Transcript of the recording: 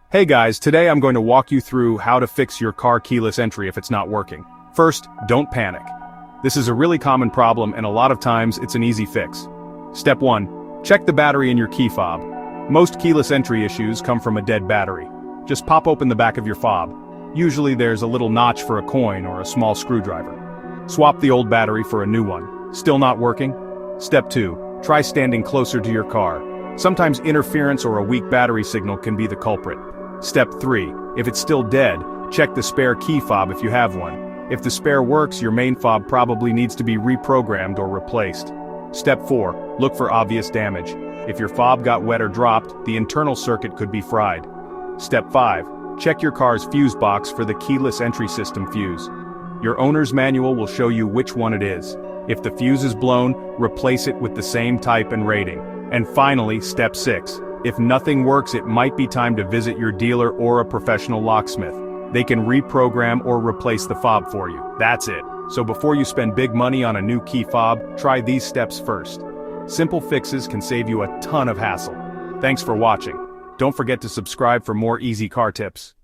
Hey guys, today I'm going to walk you through how to fix your car keyless entry if it's not working. First, don't panic. This is a really common problem and a lot of times it's an easy fix. Step 1. Check the battery in your key fob. Most keyless entry issues come from a dead battery. Just pop open the back of your fob. Usually there's a little notch for a coin or a small screwdriver. Swap the old battery for a new one. Still not working? Step 2. Try standing closer to your car. Sometimes interference or a weak battery signal can be the culprit. Step 3. If it's still dead, check the spare key fob if you have one. If the spare works, your main fob probably needs to be reprogrammed or replaced. Step 4. Look for obvious damage. If your fob got wet or dropped, the internal circuit could be fried. Step 5. Check your car's fuse box for the keyless entry system fuse. Your owner's manual will show you which one it is. If the fuse is blown, replace it with the same type and rating. And finally, step 6. If nothing works, it might be time to visit your dealer or a professional locksmith. They can reprogram or replace the fob for you. That's it. So before you spend big money on a new key fob, try these steps first. Simple fixes can save you a ton of hassle. Thanks for watching. Don't forget to subscribe for more easy car tips.